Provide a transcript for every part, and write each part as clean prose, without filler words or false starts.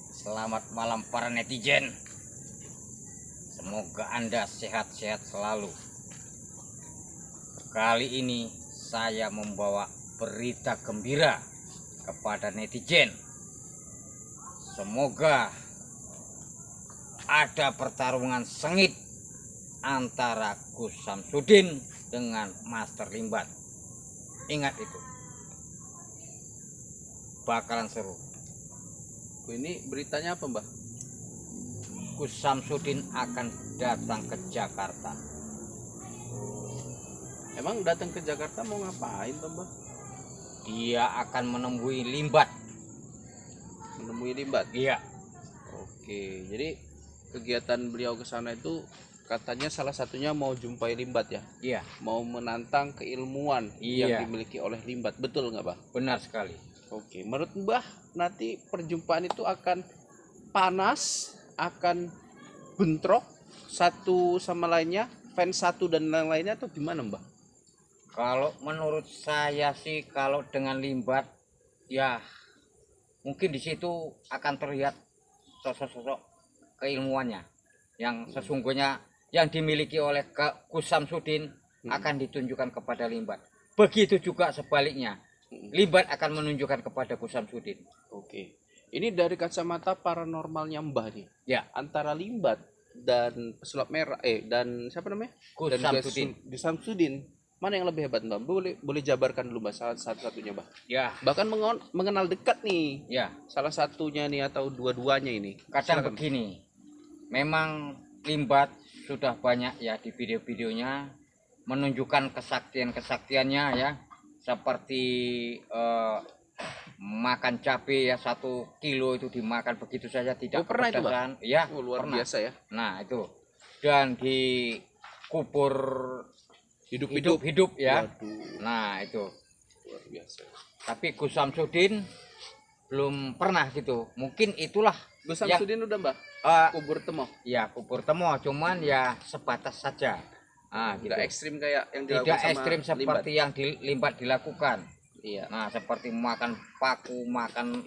Selamat malam para netizen. Semoga Anda sehat-sehat selalu. Kali ini saya membawa berita gembira kepada netizen. Semoga ada pertarungan sengit antara Gus Samsudin dengan Master Limbat. Ingat itu. Bakalan seru. Ini beritanya apa, Mbah? Gus Samsudin akan datang ke Jakarta. Emang datang ke Jakarta mau ngapain, tuh, Mbah? Dia akan menemui Limbat. Menemui Limbat. Iya. Oke, jadi kegiatan beliau ke sana itu katanya salah satunya mau jumpai Limbat ya? Iya. Mau menantang keilmuan yang dimiliki oleh Limbat. Betul nggak, Mbah? Benar sekali. Oke, menurut Mbah nanti perjumpaan itu akan panas, akan bentrok satu sama lainnya, fans satu dan lain-lainnya, atau gimana, Mbah? Kalau menurut saya sih, kalau dengan Limbat ya mungkin di situ akan terlihat sosok-sosok keilmuannya yang sesungguhnya yang dimiliki oleh Gus Samsudin akan ditunjukkan kepada Limbat. Begitu juga sebaliknya, Limbat akan menunjukkan kepada Gus Samsudin. Oke, ini dari kacamata paranormalnya Mbah nih. Ya, Antara Limbat dan pesulap merah, dan siapa namanya? Gus Samsudin. Gus Samsudin. Mana yang lebih hebat, Mbah? Boleh jabarkan dulu, Mbah, satu-satunya, Mbah. Ya. Bahkan mengenal dekat nih. Ya. Salah satunya nih atau dua-duanya ini. Kadang Silakan. Begini, memang Limbat sudah banyak ya di video-videonya menunjukkan kesaktiannya ya, seperti makan cabai ya 1 kilo itu dimakan begitu saja tidak pernah itu, kepedasan. Ya, luar pernah. biasa ya. Nah itu, dan dikubur hidup ya. Waduh. Nah itu Luar biasa. tapi Gus Samsudin belum pernah gitu. Mungkin itulah Gus Samsudin udah, Mbah? Kubur temo. Ya kubur temo, cuman ya sebatas saja. Tidak ekstrim kayak yang tidak dilakukan sama ekstrim seperti Limbat. yang Limbat dilakukan. Iya. Nah seperti makan paku, makan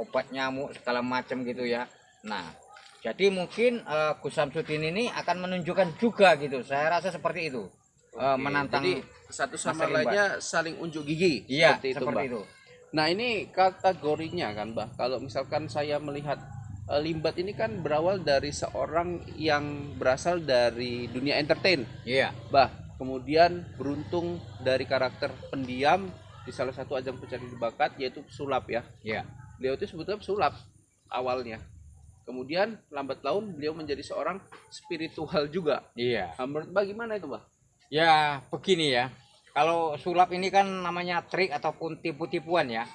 obat nyamuk segala macam gitu ya. Nah jadi mungkin Gus Samsudin ini akan menunjukkan juga gitu. Saya rasa seperti itu. Menantang. Jadi satu sama lainnya saling unjuk gigi. Iya, seperti itu. Nah, ini kategorinya kan, Mbah. Kalau misalkan saya melihat Limbat ini kan berawal dari seorang yang berasal dari dunia entertain. Iya. Mbah, kemudian beruntung dari karakter pendiam di salah satu ajang pencari bakat, yaitu pesulap ya. Iya. Beliau itu sebetulnya pesulap awalnya. Kemudian lambat laun beliau menjadi seorang spiritual juga. Iya. Menurut Mbah gimana itu, Mbah? Ya begini ya, kalau sulap ini kan namanya trik ataupun tipu-tipuan ya.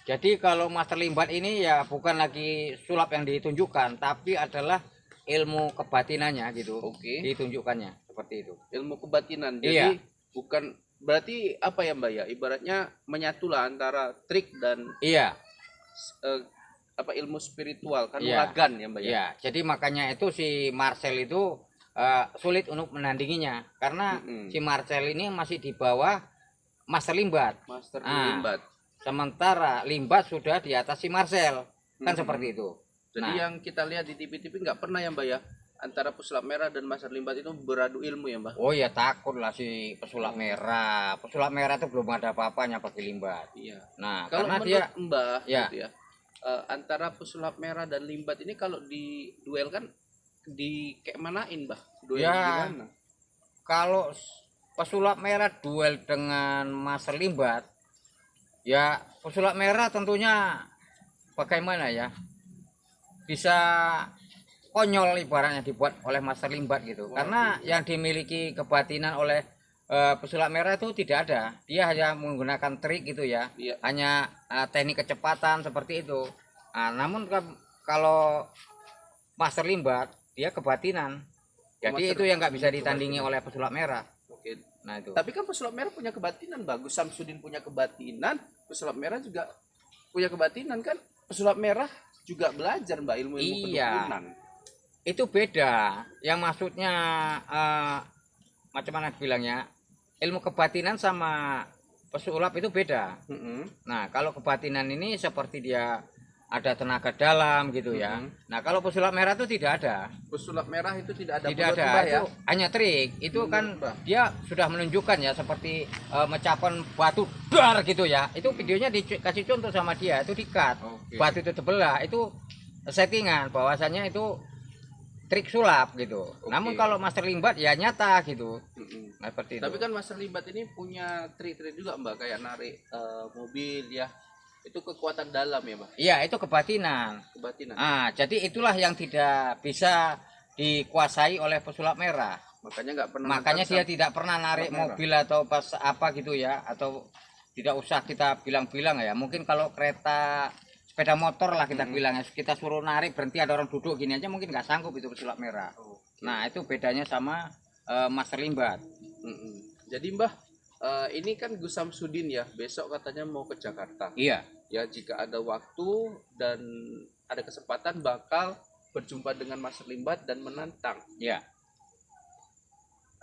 Jadi kalau Master Limbat ini ya bukan lagi sulap yang ditunjukkan, tapi adalah ilmu kebatinannya gitu. Oke. Ditunjukkannya seperti itu. Ilmu kebatinan. Iya. Jadi bukan berarti apa ya, Mbak ya? Ibaratnya menyatulah antara trik dan Iya. Ilmu spiritual kan, Iya. uragan ya, Mbak ya. Iya. Jadi makanya itu si Marcel itu sulit untuk menandinginya karena si Marcel ini masih di bawah Master Limbat. Master Limbat. Sementara Limbat sudah di atas si Marcel. Kan seperti itu. Jadi yang kita lihat di TV-TV nggak pernah ya, Mbak ya, antara pesulap merah dan Master Limbat itu beradu ilmu ya, Mbak? Oh ya takut lah si pesulap merah. Pesulap merah itu belum ada apa-apanya bagi Limbat. Iya. Nah, Kalau karena menurut dia Mbah ya. gitu ya, antara pesulap merah dan Limbat ini kalau di duel kan di kayak manain, Mbah? Duel Ya. gimana? Kalau pesulap merah duel dengan Master Limbat, ya pesulap merah tentunya bagaimana ya? Bisa konyol ibaratnya dibuat oleh Master Limbat gitu. Karena yang dimiliki kebatinan oleh pesulap merah itu tidak ada. Dia hanya menggunakan trik gitu ya. Iya. Hanya teknik kecepatan seperti itu. Nah, namun kalau Master Limbat dia kebatinan. Jadi itu yang nggak bisa ditandingi oleh pesulap merah. Oke. Nah itu. Tapi kan pesulap merah punya kebatinan, bagus. Samsudin punya kebatinan, pesulap merah juga punya kebatinan kan. Pesulap merah juga belajar, Mbak, ilmu-ilmu kedukunan. Itu beda. Yang maksudnya macam mana bilangnya? Ilmu kebatinan sama pesulap itu beda. Mm-mm. Nah, kalau kebatinan ini seperti dia ada tenaga dalam gitu ya. Nah, kalau pesulap merah itu tidak ada. Pesulap merah itu tidak ada. Tidak Menurut ada, Mbah ya. itu hanya trik. Itu Menurut kan Mbah. dia sudah menunjukkan ya seperti mecapan batu dar gitu ya. Itu videonya dikasih contoh sama dia, itu dikat. Oke. Batu itu terbelah, itu settingan bahwasanya itu trik sulap gitu. Oke. Namun kalau master limbat ya nyata gitu. Mm-mm. Nah, seperti itu. Tapi kan Master Limbat ini punya trik-trik juga Mbak, kayak narik mobil ya. Itu kekuatan dalam ya Mbak, Iya, itu kebatinan. kebatinan. Ah, jadi itulah yang tidak bisa dikuasai oleh pesulap merah. Makanya nggak pernah. Makanya nangkap dia tidak pernah narik merah. mobil atau pas apa gitu ya, atau tidak usah kita bilang-bilang ya. Mungkin kalau kereta sepeda motor lah kita bilang ya, kita suruh narik berhenti ada orang duduk gini aja mungkin nggak sanggup itu pesulap merah. Oke. Nah, itu bedanya sama master limbat. Mm-mm. Jadi Mbah, ini kan Gus Samsudin ya, besok katanya mau ke Jakarta. Iya, Ya jika ada waktu dan ada kesempatan bakal berjumpa dengan Master Limbat dan menantang, iya.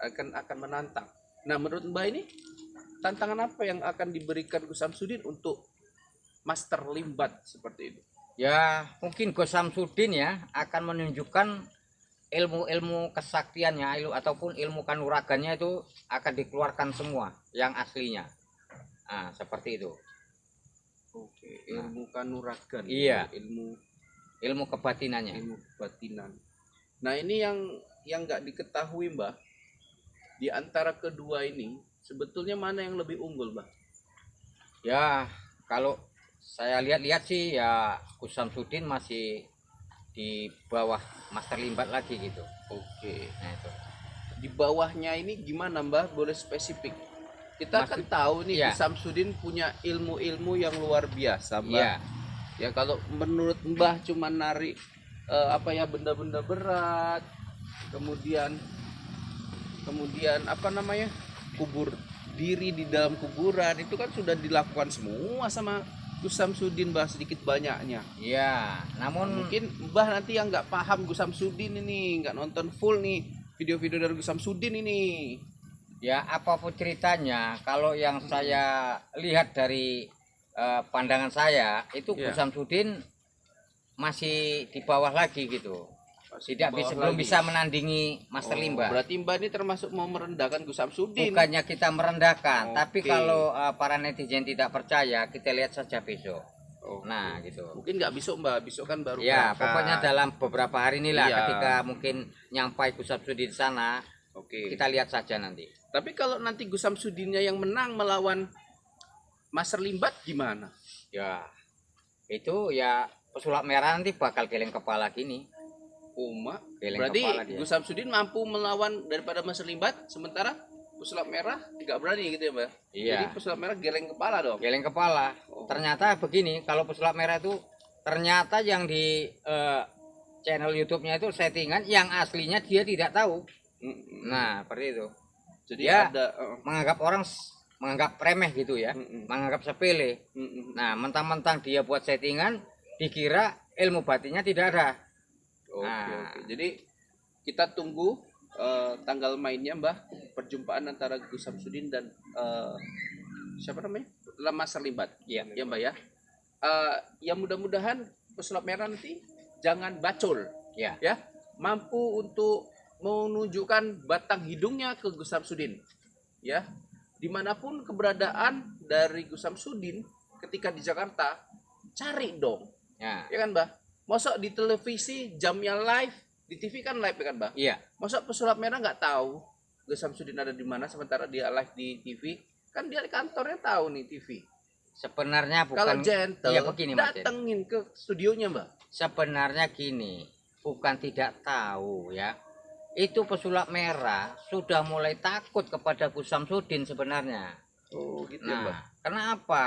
akan menantang. Nah menurut Mbah ini tantangan apa yang akan diberikan Gus Samsudin untuk Master Limbat seperti itu? Ya, mungkin Gus Samsudin ya akan menunjukkan ilmu-ilmu kesaktiannya ataupun ilmu kanuragannya itu akan dikeluarkan semua yang aslinya. Nah, seperti itu. Oke, ilmu kanuragan. Iya. Ilmu Kebatinannya. ilmu kebatinan. Nah ini yang nggak diketahui Mbah, di antara kedua ini sebetulnya mana yang lebih unggul Mbah? Ya, kalau saya lihat-lihat sih ya Gus Samsudin masih di bawah master limbat lagi gitu. Oke. Nah, itu. Di bawahnya ini gimana Mbah? Boleh spesifik? Kita kan Maksud- tahu nih Iya. Gus Samsudin punya ilmu-ilmu yang luar biasa Mbah. Iya. Ya kalau menurut Mbah cuma narik benda-benda berat, kemudian apa namanya, kubur diri di dalam kuburan, itu kan sudah dilakukan semua sama Gus Samsudin Mbah sedikit banyaknya. Iya, namun Mungkin Mbah nanti yang nggak paham Gus Samsudin ini, nggak nonton full nih video-video dari Gus Samsudin ini. ya apapun ceritanya, kalau yang saya lihat dari pandangan saya itu Iya. Gus Samsudin masih di bawah lagi gitu. Masih Tidak di bawah bisa belum lagi. bisa menandingi master Oh, limbat. berarti Mbah ini termasuk mau merendahkan Gus Samsudin. Bukannya kita merendahkan, Oke. tapi kalau para netizen tidak percaya, kita lihat saja besok. Oke. Nah, gitu. Mungkin nggak besok Mbah, besok kan baru Ya, berangkat. pokoknya dalam beberapa hari inilah Iya. ketika mungkin nyampai Gus Samsudin di sana, Oke. kita lihat saja nanti. Tapi kalau nanti Gus Samsudinnya yang menang melawan Master Limbat gimana? Ya, itu ya pesulap merah nanti bakal geleng kepala gini. Uma. Geleng Berarti kepala dia. Gus Samsudin mampu melawan daripada Master Limbat, sementara pesulap merah nggak berani gitu ya Mbak? Iya. Jadi pesulap merah geleng kepala dong. Geleng kepala. Oh. Ternyata begini, kalau pesulap merah itu ternyata yang di channel YouTube-nya itu settingan, yang aslinya dia tidak tahu. Mm-mm. Nah, seperti itu. Jadi dia ada Menganggap orang menganggap remeh gitu ya, Mm-mm. menganggap sepele. Mm-mm. Nah, mentang-mentang dia buat settingan, dikira ilmu batinnya tidak ada. Oke, Nah. oke. Jadi kita tunggu tanggal mainnya Mbah, perjumpaan antara Gus Samsudin dan siapa namanya? Master Limbat. Iya. Ya Mbak ya. Ya mudah-mudahan pesulap merah nanti jangan bacol Ya. ya, mampu untuk menunjukkan batang hidungnya ke Gus Samsudin ya. Dimanapun keberadaan dari Gus Samsudin ketika di Jakarta, cari dong Ya. ya kan Mbah. Masa di televisi jamnya live, di TV kan live ya kan Mbah. Iya. Masa pesulap merah nggak tahu Gus Samsudin ada di mana sementara dia live di TV? Kan dia di kantornya tahu nih TV. Sebenarnya Kalau bukan gentle, iya begini Mas Jen. datengin ke studionya Mbah. Sebenarnya gini, bukan tidak tahu ya. Itu pesulap merah sudah mulai takut kepada Gus Samsudin sebenarnya. Oh gitu ya Mbah. Nah, kenapa?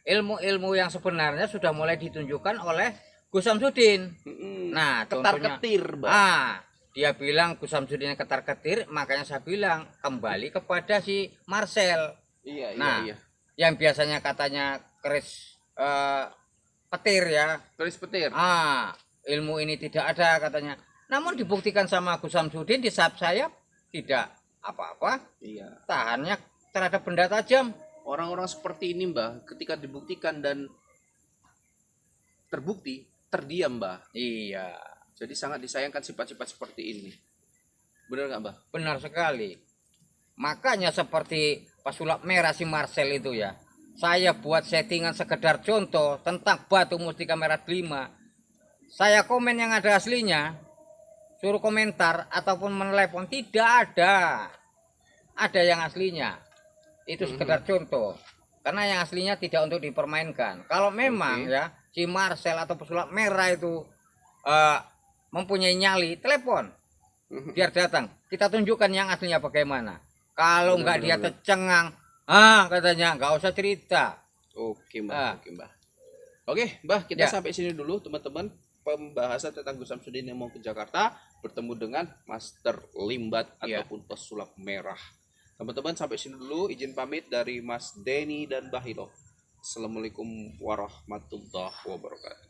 Ilmu-ilmu yang sebenarnya sudah mulai ditunjukkan oleh Gus Samsudin. Mm-mm. Nah, ketar contohnya, ketir Mbah. dia bilang Gus Samsudin ketar-ketir, makanya saya bilang kembali kepada si Marcel. Iya iya Nah, iya. yang biasanya katanya keris petir ya. Keris petir. Ilmu ini tidak ada katanya. Namun dibuktikan sama Gus Samsudin di sayap-sayap tidak apa-apa. Iya. Tahannya terhadap benda tajam. orang-orang seperti ini Mbah, ketika dibuktikan dan terbukti, terdiam Mbah. Iya, Jadi sangat disayangkan sifat-sifat seperti ini. Benar nggak Mbah? benar sekali. Makanya seperti pesulap merah si Marcel itu ya. Saya buat settingan sekedar contoh tentang batu mustika merah 5. Saya komen yang ada aslinya, suruh komentar ataupun menelepon, tidak ada. Ada yang aslinya. Itu sekedar contoh. Karena yang aslinya tidak untuk dipermainkan. Kalau memang ya si Marcel atau pesulap merah itu mempunyai nyali, telepon. Biar datang. Kita tunjukkan yang aslinya bagaimana. Kalau nggak dia tercengang, katanya nggak usah cerita. Oke Mbah, oke Mbah. Oke Mbah, kita Ya. sampai sini dulu teman-teman. Pembahasan tentang Gus Samsudin yang mau ke Jakarta bertemu dengan Master Limbat Ya. ataupun pesulap merah. Teman-teman sampai sini dulu, izin pamit dari Mas Denny dan Mbah Hilo. Assalamualaikum warahmatullahi wabarakatuh.